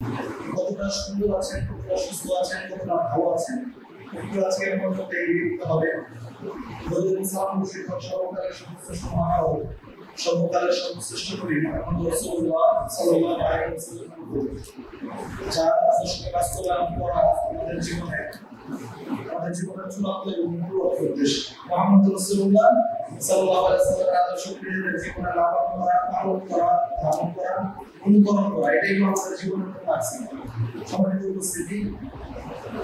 কতটা সুন্দর আছেন, কতটা সুস্থ আছেন, কতটা ভালো আছেন, একটু আজকে আমার মধ্যে দেখতে হবে। বলুন সালাম মুশরিক সর্বকালের সর্বশ্রেষ্ঠ মহান, সর্বকালের সর্বশ্রেষ্ঠ নবী মুহাম্মদ রাসূলুল্লাহ সাল্লাল্লাহু আলাইহি ওয়াসাল্লাম, যার আদর্শকে বাস্তবায়ন করা আমাদের জীবনের চূড়ান্ত এবং মূল উদ্দেশ্য। মুহাম্মদ রাসূলুল্লাহ সাল্লাল্লাহু আলাইহি ওয়াসাল্লামের আদর্শকে নিজেদের জীবনে লালন করা, পালন করা, ধারণ করা, অনুকরণ করা, এটাই আমাদের জীবনের কাজ। সম্মানিত উপস্থিতি,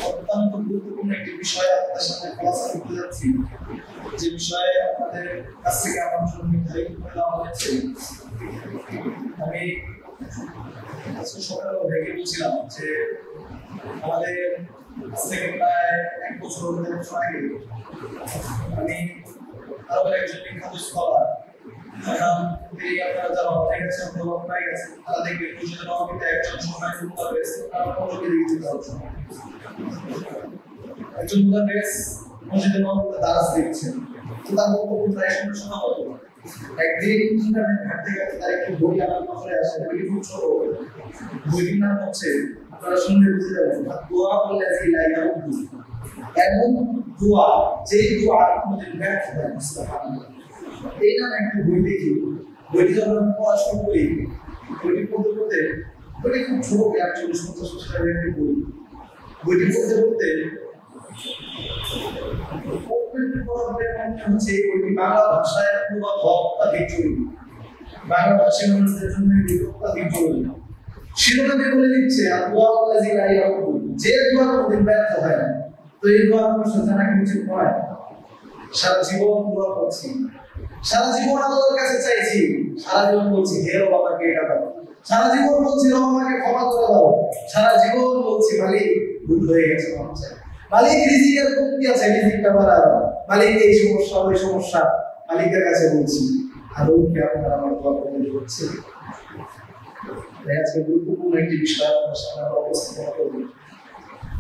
অত্যন্ত গুরুত্বপূর্ণ একটি বিষয় আপনাদের সামনে খোলাসা করতে যাচ্ছি, যে বিষয়ে আপনাদের কাছ থেকে আমার জন্য নির্ধারিত করে দেওয়া হয়েছে। আমি আজকে সকালে ভেবে বলছিলাম যে আমাদের থেকে প্রায় 1 বছর আগে আমি আরবের একজন বিখ্যাত স্কলার আপনারা যারা অনেক গেছে অনুভব পাই গেছে, তারা দেখবে মসজিদের নববীতে একজন সম্মানিত মুদাররিস তার পরকে দিতে পারছে একজন মুদাররিস মসজিদের নববীতে দারাস দিচ্ছেন। তো তার বক্তব্য প্রায় শোনা হতো। একদিন ইন্টারনেট ঘাটতে ঘাটতে তার একটি বই আমার নজরে আসে, বইটি খুব ছোট। বইটির নাম হচ্ছে, আপনারা শুনলে বুঝে যাবেন, দোয়া বলে আছে ইলাইয়াউদ্দু, এমন দোয়া যেই দোয়া কোনদিন ব্যর্থ হয় না। সুবহানাল্লাহ। এই নামে একটা বই দেখি, বইটি যখন আমি পড়া শুরু করি, বইটি পড়তে পড়তে, বইটি খুব ছোট, 40-50 পৃষ্ঠার একটি বই। বইটি পড়তে পড়তে হচ্ছে বইটি বাংলা ভাষায় অনুবাদ অত্যাধিক জরুরি, বাংলা ভাষী মানুষদের জন্য অত্যাধিক জরুরি। শিরোনামে বলে দিচ্ছে যে দোয়া কোনদিন ব্যর্থ হয় না। তো এই দোয়া আমার জানা কি উচিত নয়? সারা জীবন দোয়া করছি, সারা জীবন আল্লাহর কাছে চাইছি, সারা জীবন বলছি হে রব আমাকে এটা দাও, সারা জীবন বলছি রব আমাকে ক্ষমা করে দাও, সারা জীবন বলছি মালিক ভুল হয়ে গেছে, মালিক রিজিকের কমতি আছে, রিজিকটা বাড়াও, মালিক এই সমস্যা ওই সমস্যা, মালিকের কাছে বলছি। আদৌ কি আপনারা আমার দোয়া কবুল করছেন? আজকে গুরুত্বপূর্ণ একটি বিষয় আপনার সামনে উপস্থাপন করব।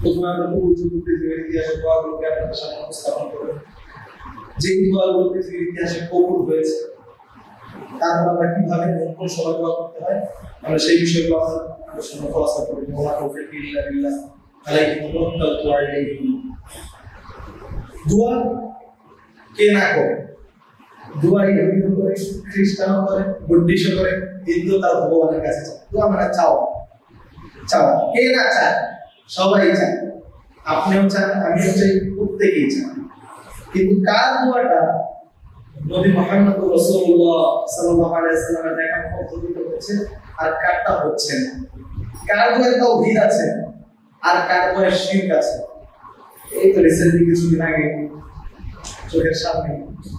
প্রথমে আমরা পবিত্র পৃথিবীর ইতিহাসে দোয়াগুলোকে আপনাদের সামনে উপস্থাপন করব, যে দোয়াগুলো পৃথিবীর ইতিহাসে কবুল হয়েছে, তারপর আমরা কিভাবে কোন সময় দোয়া করতে হয়, আমরা সেই বিষয়গুলো আপনাদের সামনে খোলাসা করব। ওয়া তৌফিক ইল্লা বিল্লাহ আলাইহি তাওয়াক্কালতু আলাইহি। দোয়া কে না করে? দোয়া ইহুদিও করে, খ্রিস্টানও করে, বুদ্ধিস্টও করে, হিন্দু তার ভগবানের কাছে চায়। দোয়া মানে চাও, চাও। কে না চায়? সবাই চায়, আপনিও চান, আমিও চাই, প্রত্যেকেই চান। কিন্তু কার দোয়াটা নবী মুহাম্মদ রাসূলুল্লাহ সাল্লাল্লাহু আলাইহি ওয়াসাল্লামের দেখা পদ্ধতিতে হচ্ছে আর কারটা হচ্ছে না? কার দোয়ায় তাওহীদ আছে আর কার দোয়ায় শিরক আছে? এই তো রিসেন্টলি কিছুদিন আগে চোখের সামনে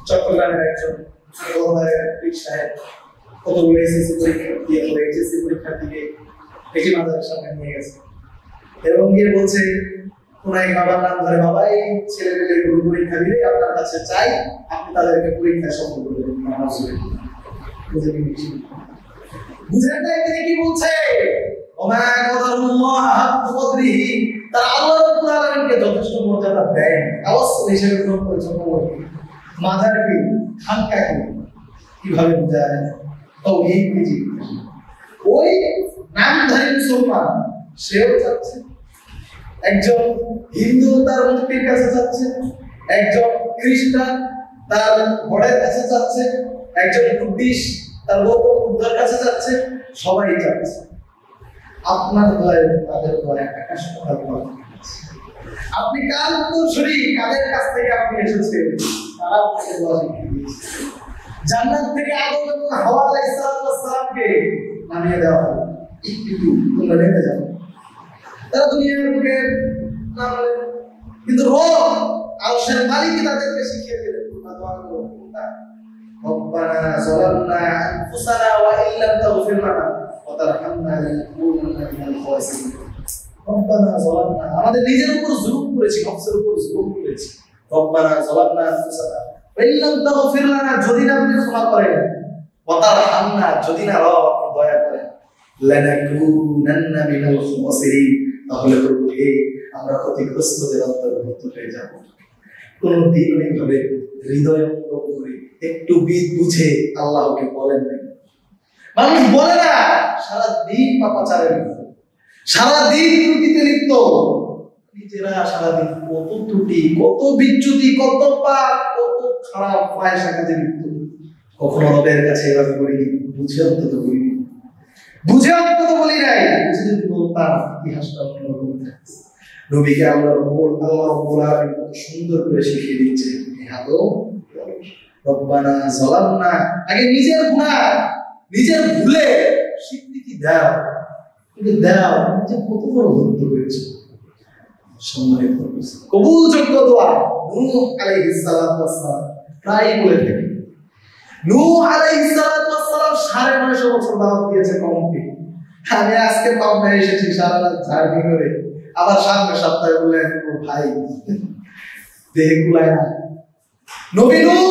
চট্টগ্রামের একজন সাহেব কতগুলো এসএসসি পরীক্ষা দিয়ে এইচএসসি পরীক্ষার দিকে একটি মাদ্রাসার সামনে নিয়ে গেছে এবং গিয়ে বলছে, কোন এক বাবার নাম ধরে, বাবা এই ছেলেমেয়েদের কোনো পরীক্ষা দিলে আপনার কাছে চাই, আপনি তাদেরকে পরীক্ষায় সফল করে দেবেন। বুঝেন না তিনি কি বলছে? ওমা কদারুল্লাহ হাক্কা কদরিহি, তারা আল্লাহ রাব্বুল আলামিনকে যথেষ্ট মর্যাদা দেয় না। তাওয়াসসুল হিসেবে গ্রহণ করেছে মাজার কি, খানকা কি, কিভাবে বোঝায়? তাওহীদ কি? ওই নামধারী মুসলমান সেও চাচ্ছে, একজন হিন্দু তার মূর্তির কাছে যাচ্ছে, একজন খ্রিস্টান তার ঘরের কাছে যাচ্ছে, একজন বুদ্ধিস্ট তার গৌতম বুদ্ধের কাছে যাচ্ছে, সবাই যাচ্ছে। আপনার ভয় তাদের ভয় আকাশ পাতাল ভয়। আপনি কার উত্তরসূরি, কাদের কাছ থেকে আপনি এসেছেন, তারা আপনাকে দোয়া শিখিয়ে দিয়েছে। জান্নাত থেকে আদম এবং হাওয়া আলাইহিস সালামকে নামিয়ে দেওয়া হলো, একটু তোমরা নেমে যাও। তারা দুনিয়ার বুকে নামলে, কিন্তু রব আরশের মালিক তাদেরকে শিখিয়ে দিলেন, তোমরা দোয়া করো, রব্বানা যালামনা আনফুসানা ওয়া ইল্লাম তাগফির লানা ওয়া তারহামনা লানাকুনান্না মিনাল খাসিরিন। রব্বানা যালামনা, আমাদের নিজের উপর জুলুম করেছি, নফসের উপর জুলুম করেছি। রব্বানা যালামনা আনফুসানা ওয়া ইল্লাম তাগফির লানা, যদি না আপনি ক্ষমা করেন, ওয়া তারহামনা, যদি না রব আপনি দয়া করেন, লানাকুনান্না মিনাল খাসিরিন, তাহলে প্রভু হে আমরা ক্ষতিগ্রস্তদের অন্তর্ভুক্ত হয়ে যাব। কোনদিন এইভাবে হৃদয় করে একটু বিদ বুঝে আল্লাহকে বলেন না। মানুষ বলে না, সারা দিন পাপাচারের, সারাদিন ত্রুটিতে লিপ্ত, নিজেরা সারাদিন কত ত্রুটি, কত বিচ্যুতি, কত পাপ, কত খারাপ ফায়সা কাজে লিপ্ত। কখনো রবের কাছে এভাবে করিনি, বুঝে অন্তত করিনি, বুঝে অন্তত বলি নাই। বুঝে যদি বলতাম ইতিহাসটা অন্যরকম থাকতো। নবীকে আল্লাহ রাব্বুল আলামিন কত সুন্দর করে শিখিয়ে দিচ্ছে, রব্বানা যালামনা, আগে নিজের গুনাহ, নিজের ভুলে স্বীকৃতি দাও, কিন্তু দাও যে কত বড় ভুল হয়েছে। সম্মানিত কবুলযোগ্য দোয়া নূহ আলাইহিস সালাতু ওয়াস সালাম প্রায় বলে থাকেন। নূহ আলাইহিস সালাতু ওয়াস সালাম 950 বছর দাওয়াত দিয়েছে কওমকে। আমি আজকে পাবনায় এসেছি সারা রাত জার্নি করে, আবার সামনের সপ্তাহে বললেন ভাই দেহে কুলায় না। নবী নূহ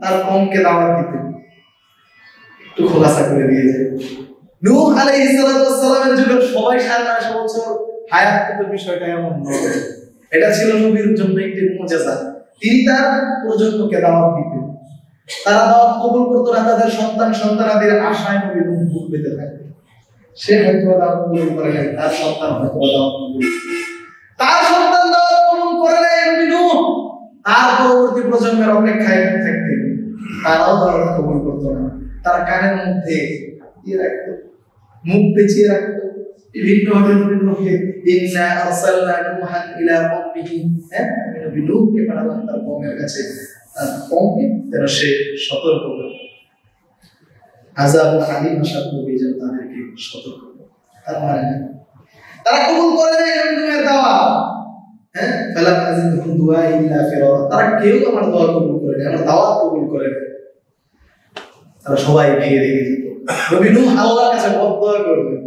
তার কওমকে দাওয়াত দিতেন, একটু খোলাসা করে দিয়েছে। নূহ আলাইহিস সালাতু ওয়াস সালামের যুগে সবাই 950 বছর হায়াত পেত, বিষয়টা এমন নয়। এটা ছিল নবীর জন্য একটি মুজিজা। তিনি তার প্রজন্মকে দাওয়াত দিতেন, তারা দাওয়াত কবুল করত না, তাদের সন্তান সন্তানাদের আশায় নবী নূহ বুক পেতে থাকতেন। সে হয়তো দাওয়াত কবুল করে নাই, তার সন্তান হয়তো দাওয়াত কবুল, তার সন্তান দাওয়াত কবুল করে নাই। নবী নূহ তার পরবর্তী প্রজন্মের অপেক্ষায় থাকতেন, তারাও দাওয়াত কবুল করত না। তারা কানের মধ্যে দিয়ে রাখত, মুখ পেঁচিয়ে রাখত, বিভিন্ন ভাবে নবী নূহকে ইন্না আরসালনা নূহান ইলা কওমিহি, নবী নূহকে পাঠালাম তার কওমের কাছে, তার কওমকে যেন সে সতর্ক করে, আযাব আলীম আসাদ নবী যেন তাদেরকে সতর্ক করে। তার মানে তারা কবুল করে নাই নবী নূহের দাওয়াত। ফালাম আযিদহুম দুআ ইল্লা ফিরারা, তারা কেউ আমার দোয়া কবুল করে নাই, আমার দাওয়াত কবুল করে নাই। তারা সবাই ভেঙে রেখে যেত। নবী নূহ আল্লাহর কাছে বদদোয়া করবেন,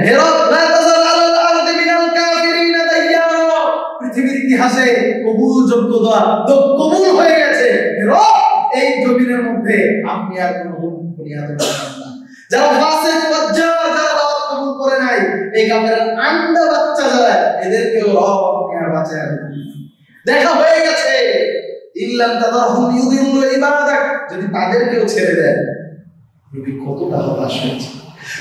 হে রব লা তাযাল আলাল আরদি মিনাল কাফিরিনা দাইয়ারা, পৃথিবীর ইতিহাসে কবুলযোগ্য দোয়া তো কবুল হয়ে গেছে। হে রব এই জমিনের মধ্যে আপনি আর কোনো বুনিয়াদ রাখবেন না। যারা ফাসিক ফাজ্জার, যারা দাওয়াত কবুল করে নাই, এই কাফেরের আন্ডা বাচ্চা যারা, এদেরকেও রব আপনি আর বাঁচায় রাখবেন। দেখা হয়ে গেছে, ইল্লাম তাদারহুম ইউদিল্লু ইবাদাক, যদি তাদেরকেও ছেড়ে দেন। নবী কতটা হতাশ হয়েছে,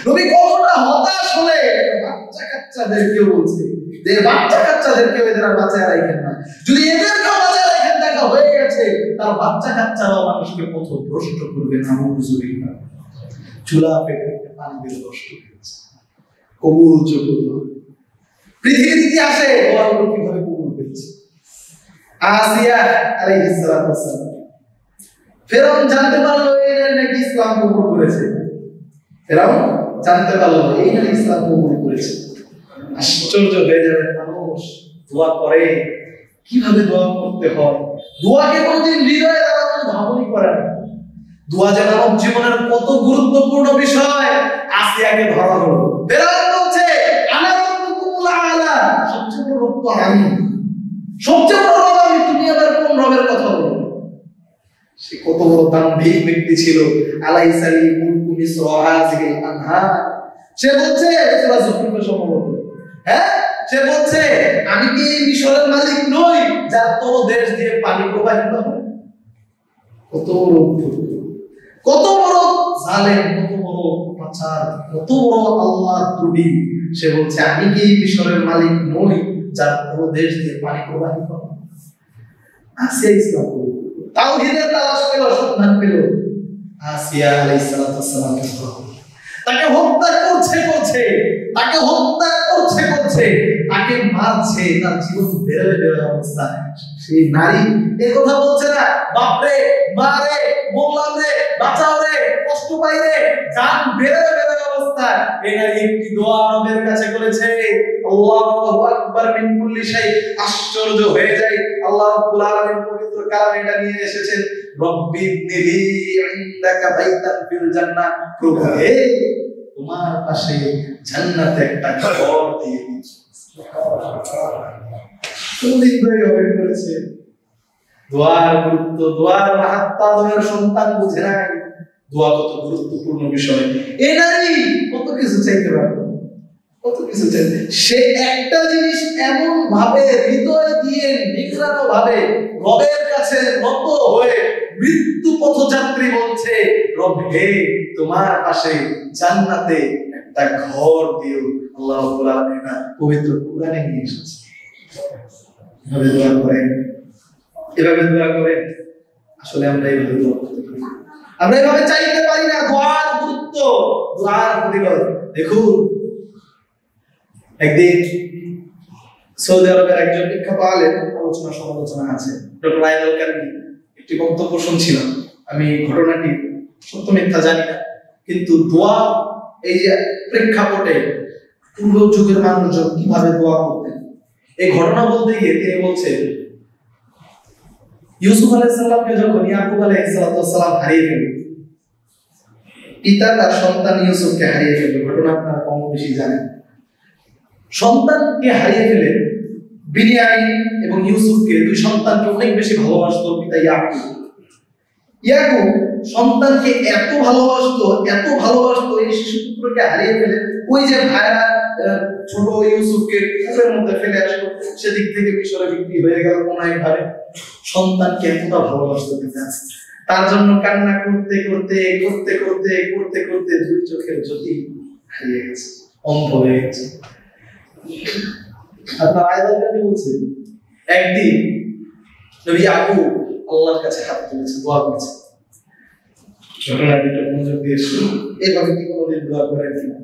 নবী কতটা হতাশ হলে বাচ্চা কাচ্চাদেরকেও বলছে যে বাচ্চা কাচ্চাদেরকেও এদের আর বাঁচায় রাখেন না, যদি এদেরকেও বাঁচায় রাখেন দেখা হয়ে গেছে, তার বাচ্চা কাচ্চারাও মানুষকে পথভ্রষ্ট করবে। নাউযুবিল্লাহ, চুলা পেটে পানি দিয়ে নষ্ট হয়েছে। কবুলযোগ্য দোয়া পৃথিবীর ইতিহাসে দোয়াগুলো কিভাবে কবুল হয়েছে। আসিয়া আলাইহিস সালাতু ওয়াস সালাম, ফেরাউন জানতে পারলো এই নাকি ইসলাম কবুল করেছে। ফেরাউন জানতে পারলো এই নাকি ইসলাম কবুল করেছে। আশ্চর্য হয়ে যাবে, মানুষ দোয়া করে কিভাবে দোয়া করতে হয়, দোয়াকে কোনদিন হৃদয়ে তারা কোনো ভাবনই করে না। দোয়া যে মানব জীবনের কত গুরুত্বপূর্ণ বিষয় আসিয়াকে ধরা হলো। ফেরাউন বলছে আনা রাব্বুকুমুল আলা, সবচেয়ে বড় রব তো আমি, সবচেয়ে বড় রব আমি, তুমি আবার কোন রবের কথা বলো? সে কত বড় দাম্ভিক ব্যক্তি ছিল। আলাইসালি মুলকু মিসর হাযিহিল আনহার, সে বলছে সূরা যুখরুফে সম্ভবত, সে বলছে আমি কি এই মিশরের মালিক নই যার তলদেশ দিয়ে পানি প্রবাহিত হয়? কত বড় কত বড় জালেম, কত বড় পাচার, কত বড় আল্লাহর ত্রুটি। সে বলছে আমি কি এই মিশরের মালিক নই যার তলদেশ দিয়ে পানি প্রবাহিত হয়? আসিয়া ইসলাম তাওহীদের তালাশ পেল, সন্ধান পেল। আসিয়া আলাইহিস সালাতু ওয়াস সালাম তাকে হত্যা করছে, তাকে হত্যা করছে, তাকে মারছে, তার জীবন বেরোয় অবস্থা। সেই নারী এই কথা বলছে না, বাপরে মারে, বললাম রে, বাঁচাও রে, কষ্ট পাই রে, জান বেরোয় অবস্থা। এই নারী একটি দোয়া রবের কাছে করেছে, আল্লাহু আকবার মিন কুল্লি শাই। আশ্চর্য হয়ে যায়, আল্লাহ রাব্বুল আলামিন পবিত্র কালামে এটা নিয়ে এসেছেন, রব্বি ইবনিলি ইনদাকা বাইতান ফিল জান্নাহ, প্রভু হে তোমার পাশে জান্নাতে একটা ঘর দিয়ে দিয়েছি। কোনদিন ধরে হবে করেছে দোয়ার গুরুত্ব, দোয়ার মাহাত্ম্য, দোয়ার সন্তান বুঝে নাই দোয়া কত গুরুত্বপূর্ণ বিষয়। এই নারী কত কিছু চাইতে পারবে, কত কিছু চাইতে। সে একটা জিনিস এমন ভাবে হৃদয় দিয়ে নিংড়ানো ভাবে রবের কাছে নত হয়ে মৃত্যু পথযাত্রী বলছে, রব হে তোমার পাশে জান্নাতে একটা ঘর দিও। আল্লাহ রাব্বুল আলামিন পবিত্র কোরআনে নিয়ে এসেছে। এভাবে দোয়া করেন, এভাবে দোয়া করেন। আসলে আমরা এইভাবে দোয়া করতে পারি, আমরা এভাবে চাইতে পারি না। দোয়ার গুরুত্ব, দোয়ার ফজিলত দেখুন। একদিন সৌদি আরবের একজন বিখ্যাত আলেম, আলোচনা সমালোচনা আছে, ডক্টর আইনুল কারী, একটি বক্তব্য শুনছিলাম। আমি ঘটনাটি সত্য মিথ্যা জানি না, কিন্তু দোয়া এই যে প্রেক্ষাপটে পূর্ব যুগের মানুষজন কিভাবে দোয়া করতেন এই ঘটনা বলতে গিয়ে তিনি বলছেন, ইউসুফ আলাইহিস সালামকে যখন ইয়াকুব আলাইহিস সালাম হারিয়ে ফেললেন, পিতা তার সন্তান ইউসুফকে হারিয়ে ফেললেন। ঘটনা আপনারা কম বেশি জানেন। সন্তানকে হারিয়ে ফেলে বিনিয়ামিন এবং ইউসুফকে, দুই সন্তানকে অনেক বেশি ভালোবাসতো পিতা ইয়াকুব। ইয়াকুব সন্তানকে এত ভালোবাসতো, এত ভালোবাসতো, এই শিশুপুত্রকে হারিয়ে ফেলে ওই যে ভাইরা ছোট ইউসুফকে কূপের মধ্যে ফেলে আসলো, সেদিক থেকে মিশরে বিক্রি হয়ে গেল কোন একভাবে। সন্তানকে এতটা ভালোবাসতো পিতা, তার জন্য কান্না করতে করতে করতে করতে করতে করতে দুই চোখের জ্যোতি হারিয়ে গেছে, অন্ধ হয়ে গেছে। আপনার আয়াতুল কারী বলছে, একদিন নবী ইয়াকুব আল্লাহর কাছে হাত তুলেছে, দোয়া করেছে। ঘটনাটি একটু মনোযোগ দিয়ে শুনুন, এভাবে কি কোনোদিন দোয়া করেন কিনা।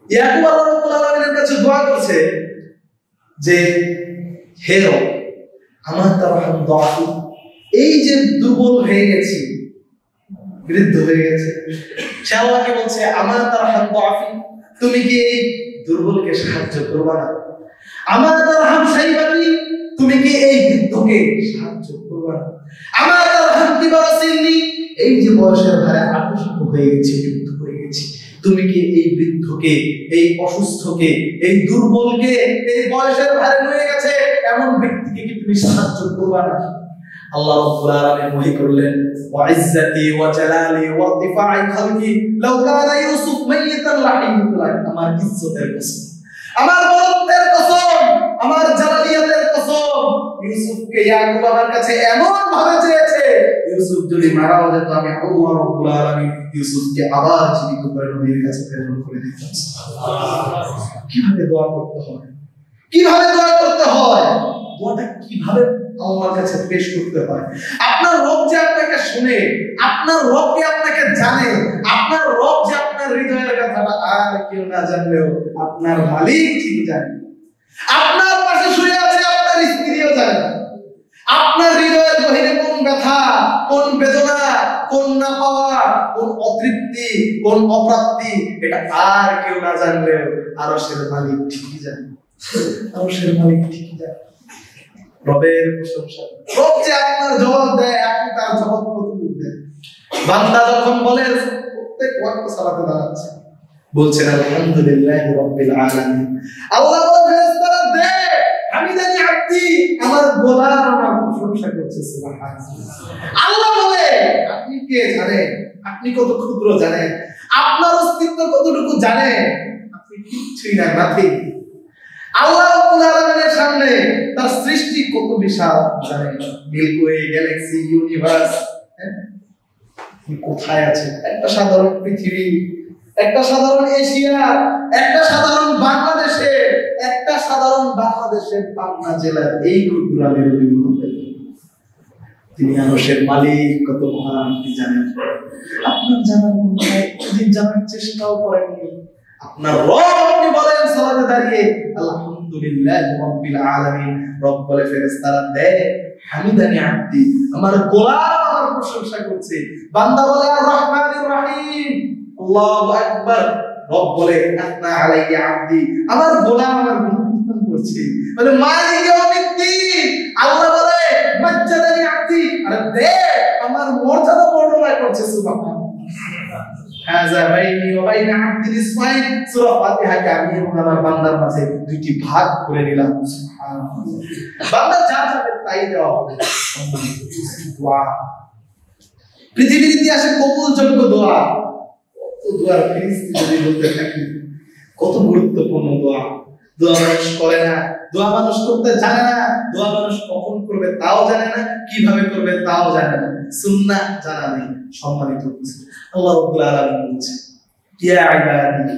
ইয়াকুব আল্লাহ রাব্বুল আলামিনের কাছে দোয়া করছে যে, হে রব, আমার তারহাম দাফি, এই যে দুর্বল হয়ে গেছি, বৃদ্ধ হয়ে গেছে, সে আল্লাহকে বলছে, আমার তারহাম দাফি, তুমি কি এই দুর্বলকে সাহায্য করবা না? আমার তারহাম শাইবাতি, তুমি কি এই বৃদ্ধকে সাহায্য করবা না? আমার তারহাম কিবারাসিনি, এই যে বয়সের ভারে আকুশাক হয়ে গেছে, বৃদ্ধ হয়ে গেছি, তুমি কি এই বৃদ্ধকে, এই অসুস্থকে, এই দুর্বলকে, এই বয়সের ভারে হয়ে গেছে এমন ব্যক্তিকে কি তুমি সাহায্য করবা না? আল্লাহ রাব্বুল আলামিন ওহী করলেন, ওয়া ইজ্জতি ওয়া জালালি ওয়া ইরতিফা'i খালকি লাউ কানা ইউসুফ মাইয়াতান লাহিয়াতুল্লাহ, আমার ইজ্জতের কসম, আমার বরত্বের কসম, আমার জালালিয়াতের কসম, ইউসুফকে ইয়াকুব আমার কাছে এমন ভাবে চেয়েছে, ইউসুফ যদি মারাও যেত, আমি আল্লাহ রাব্বুল আলামিন ইউসুফকে আবার জীবিত করে নবীর কাছে প্রেরণ করে দিতাম। সুবহানাল্লাহ। কিভাবে দোয়া করতে হয়, কিভাবে দোয়া করতে হয়, দোয়াটা কিভাবে আল্লাহর কাছে পেশ করতে হয়। আপনার রব যে আপনাকে শুনে, আপনার রব যে আপনাকে জানে, আপনার রব যে আপনার হৃদয়ের কথাটা আর কেউ না জানলেও আপনার মালিক ঠিক জানে। আপনার পাশে শুয়ে আছে আপনার স্ত্রীও জানে। আপনার হৃদয়ের গভীরে কোন ব্যথা, কোন বেদনা, কোন না পাওয়া, কোন অতৃপ্তি, কোন অপ্রাপ্তি, এটা আর কেউ না জানলেও আরশের মালিক ঠিকই জানে। আরশের মালিক ঠিকই জানে। রবের প্রশংসা, রব যে আপনার জবাব দেয়, আপনি তার জবাব কতটুকু দেন। বান্দা যখন বলে, প্রত্যেক ওয়াক্ত সালাতে দাঁড়াচ্ছে, বলছেন আলহামদুলিল্লাহি রাব্বিল আলামিন, আল্লাহ বলে ফেরেশতারা দে হামিদানি আব্দি, আমার গোলাম আমার প্রশংসা করছে, সুবহানাল্লাহ। আল্লাহ বলে, আপনি কে জানেন, আপনি কত ক্ষুদ্র জানেন, আপনার অস্তিত্ব কতটুকু জানেন, আপনি কিছুই না, নাথিং। আল্লাহ রাব্বুল আলামিনের সামনে তার সৃষ্টি কত বিশাল জানেন, মিল্কি ওয়ে, গ্যালাক্সি, ইউনিভার্স, কোথায় আছে একটা সাধারণ পৃথিবী, একটা সাধারণ এশিয়া, একটা সাধারণ বাংলাদেশে, একটা সাধারণ বাংলাদেশের পাবনা জেলার এই ক্ষুদ্রামের অধিপতি তিনি আরশের মালিক, কত মহান আপনি জানেন। আপনার জানার কোনো একদিন জানার চেষ্টাও করেননি। আপনার রব, আপনি বলেন সালাতে দাঁড়িয়ে আলহামদুলিল্লাহি রাব্বিল আলামিন, রব বলে ফেরেশতারা দে হামিদানি আব্দি, আমার গোলাম আমার প্রশংসা করছে। বান্দা বলে আর রহমানির রহিম, আল্লাহু আকবার, রব বলে আতনা আলাইয়া আব্দি, আমার গোলাম আমার গুণগান করছে। মানে মালিক ইয়াউমিদ্দিন, আল্লাহ বলে মাজ্জাদানি আব্দি, আরে দে আমার মর্যাদা বর্ণনা করছে। সুবহানাল্লাহ। হাযা বাইনি ওয়া বাইনা আব্দি ইসমাইল, সূরা ফাতিহাকে আমি এবং আমার বান্দার মাঝে দুইটি ভাগ করে নিলাম। সুবহানাল্লাহ। বান্দা যা চাবে তাই দেওয়া হবে। দোয়া পৃথিবীর ইতিহাসে কবুলযোগ্য দোয়া, কত দোয়ার ফিরিস্তি যদি বলতে থাকি, কত গুরুত্বপূর্ণ দোয়া। দোয়া মানুষ করে না, দোয়া মানুষ করতে জানে না, দোয়া মানুষ কখন করবে তাও জানে না, কিভাবে করবে তাও জানে না, সুন্নাহ জানা নেই। সম্মানিত আল্লাহ রাব্বুল আলামিন বলছেন, ইয়া ইবাদি,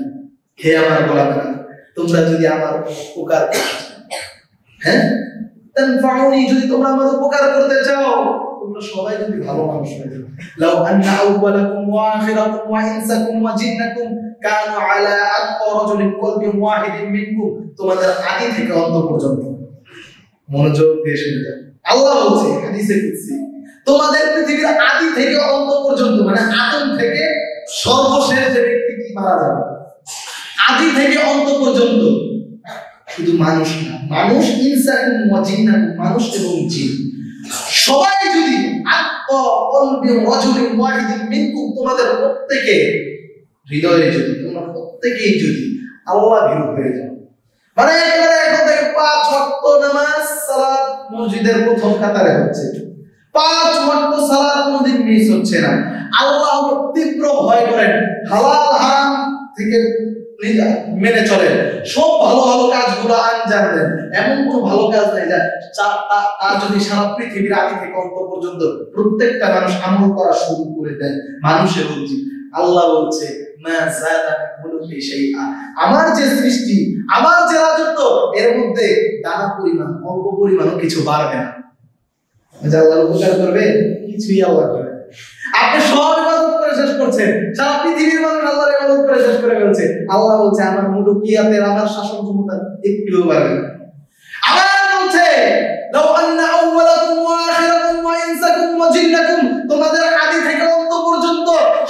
হে আমার গোলামেরা, তোমরা যদি আমার উপকার হ্যাঁ তানফাউনি, যদি তোমরা আমার উপকার করতে চাও, তোমরা সবাই যদি ভালো মানুষ হয়ে যাও। লাউ আন্না আউওয়ালাকুম ওয়া আখিরাকুম ওয়া ইনসাকুম ওয়া জিন্নাকুম কানু আলা আতকা রাজুলিন কলবিন ওয়াহিদিন মিনকুম, তোমাদের আদি থেকে অন্ত পর্যন্ত, মনোযোগ দিয়ে শুনে যাও। আল্লাহ বলছে হাদিসে কুদসি, তোমাদের পৃথিবীর আদি থেকে অন্ত পর্যন্ত, মানে আদম থেকে সর্বশেষ যে ব্যক্তি কি মারা যাবে, আদি থেকে অন্ত পর্যন্ত, শুধু মানুষ না, মানুষ ইনসাকুম ওয়া জিন্নাকুম, মানুষ এবং জিন, সবাই যদি আতকা কলবিন রাজুলিন ওয়াহিদিন মিনকুম, তোমাদের প্রত্যেকে হৃদয়ে যদি, তোমরা প্রত্যেকেই যদি আল্লাহ ভীরু হয়ে যাও, মানে একেবারে এখন থেকে 5 ওয়াক্ত নামাজ সালাত মসজিদের প্রথম কাতারে হচ্ছে, 5 ওয়াক্ত সালাত কোনদিন মিস হচ্ছে না, আল্লাহ তীব্র ভয় করেন, হালাল হারাম থেকে মেনে চলেন, সব ভালো ভালো কাজগুলো আঞ্জাম দেন, এমন কোনো ভালো কাজ নাই যা তার যদি সারা পৃথিবীর আদি থেকে অন্ত পর্যন্ত প্রত্যেকটা মানুষ আমল করা শুরু করে দেন, মানুষের উচিত, আল্লাহ বলছে মা যাদা মুলকি শাইআ, আমার যে সৃষ্টি, আমার যে রাজত্ব, এর মধ্যে দানা পরিমাণ, অল্প পরিমাণও কিছু বাড়বে না। যে আল্লাহর উপকার করবে, কিছুই আল্লাহ করবে। আপনি সব ইবাদত করে শেষ করছেন, সারা পৃথিবীর মানুষ আল্লাহর ইবাদত করে শেষ করে ফেলছে, আল্লাহ বলছে আমার মুলকিয়াতের, আমার শাসন ক্ষমতা একটুও বাড়বে না। আবার বলছে লাউ আন্না আউওয়ালাকুম ওয়া আখিরাকুম ওয়া ইনসাকুম ওয়া জিন্নাকুম, তোমাদের আদি থেকে অন্ত পর্যন্ত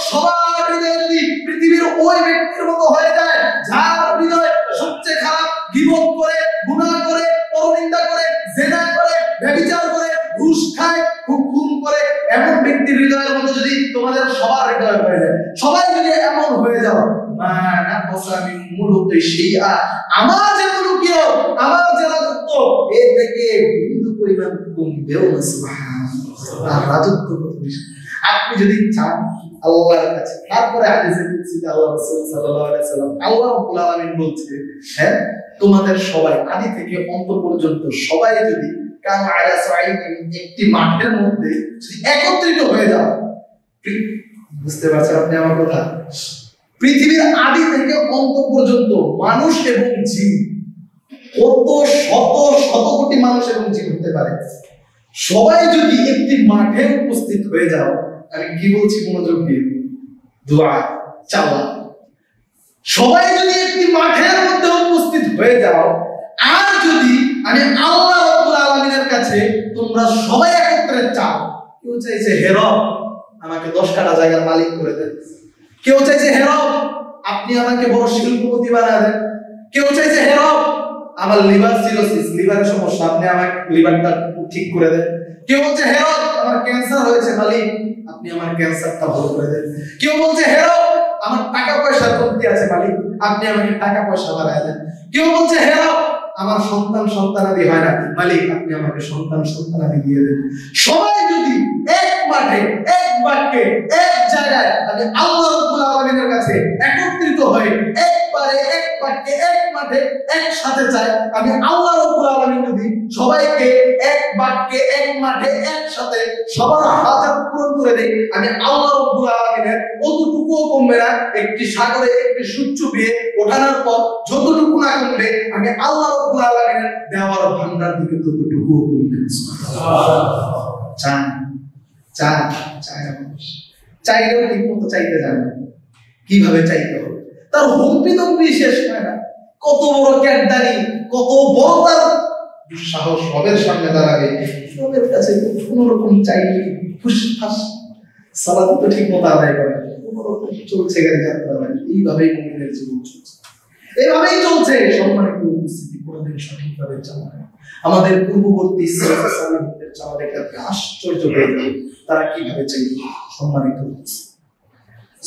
সবার হৃদয় যদি পৃথিবীর ওই ব্যক্তির মতো হয়ে যায়, যার হৃদয় সবচেয়ে খারাপ, গীবত করে, গুনাহ করে, পরনিন্দা করে, জিনা করে, ব্যভিচার করে, ঘুষ খায়, খুন করে, এমন ব্যক্তির হৃদয়ের মতো যদি তোমাদের সবার হৃদয় হয়ে যায়, সবাই যদি এমন হয়ে যাও, মা নাকসা মিন মুলকি শাইআ, আমার যে মুলকিয়ত, আমার যে রাজত্ব, এর থেকে বিন্দু পরিমাণ কমবেও না। সুবহানাল্লাহ, আর রাজত্ব কত বেশি। আপনি যদি চান আল্লাহর কাছে, তারপরে হাদিসে কুদসিতে আল্লাহ রাসূল সাল্লাল্লাহু আলাইহি সাল্লাম, আল্লাহ রাব্বুল আলামিন বলছে, হ্যাঁ তোমাদের সবাই আদি থেকে অন্ত পর্যন্ত সবাই যদি কাম আলা সাইদিন, একটি মাঠের মধ্যে যদি একত্রিত হয়ে যাও, বুঝতে পারছেন আপনি আমার কথা? পৃথিবীর আদি থেকে অন্ত পর্যন্ত মানুষ এবং জিন, কত শত শত কোটি মানুষ এবং জিন হতে পারে, সবাই যদি একটি মাঠে উপস্থিত হয়ে যাও, আমি কি বলছি মনোযোগ দিয়ে দোয়া চাওয়া, সবাই যদি একটি মাঠের মধ্যে উপস্থিত হয়ে যাও, আর যদি আমি আল্লাহ রাব্বুল আলামিনের কাছে তোমরা সবাই একত্রে চাও, কেউ চাইছে হে রব আমাকে 10 কাঠা জায়গার মালিক করে দেন, কেউ চাইছে হে রব আপনি আমাকে বড় শিল্পপতি বানায় দেন, কেউ চাইছে হে রব আমার লিভার সিরোসিস, লিভারের সমস্যা, আপনি আমাকে লিভারটা ঠিক করে দেন, কেউ বলছে হে রব আমার ক্যান্সার হয়েছে মালিক, আপনি আমার ক্যান্সারটা ভালো করে দেন, কেউ বলছে হে রব আমার টাকা পয়সার কমতি আছে মালিক, আপনি আমাকে টাকা পয়সা বাড়ায় দেন, কেউ বলছে হে রব আমার সন্তানাদি হয় না মালিক, আপনি আমাকে সন্তানাদি দিয়ে দেন। সবাই যদি এক মাঠে, এক বাক্যে, এক জায়গায় আমি আল্লাহ রাব্বুল আলামিনের কাছে একত্রিত হয়ে একবারে, এক বাক্যে, এক মাঠে একসাথে চাই, আমি আল্লাহ রাব্বুল আলামিন যদি সবাইকে এক বাক্যে, এক মাঠে একসাথে সবার হাজাত পূরণ করে দেই, আমি আল্লাহ রাব্বুল আলামিনের অতটুকুও কমবে না, একটি সাগরে একটি সূর্য পেয়ে ওঠানোর পর যতটুকু না কমবে, আমি আল্লাহ রাব্বুল আলামিনের দেওয়ার ভান্ডার থেকে ততটুকুও কমবে না। চান চান চায় না মানুষ, চাইলেও ঠিক মতো চাইতে জানে না, কিভাবে চাইতে হবে তার হুমকি দম্পি শেষ হয় না, কত বড় ক্যাডদানি, কত বড় তার সাহস, রবের সামনে দাঁড়াবে, রবের কাছে কোনো রকম চাইলে ফুসফাস, সালাত তো ঠিক মতো আদায় করে, কোনো রকম চলছে গাড়ি যাত্রা হয়, এইভাবেই মুমিনের জীবন চলছে, এইভাবেই চলছে। সম্মানিত উপস্থিতি, কোনদিন সঠিকভাবে চলা হয়। আমাদের পূর্ববর্তী সালাফদের চাওয়া দেখে আশ্চর্য হয়ে যাবে, তারা কিভাবে চাইত। সম্মানিত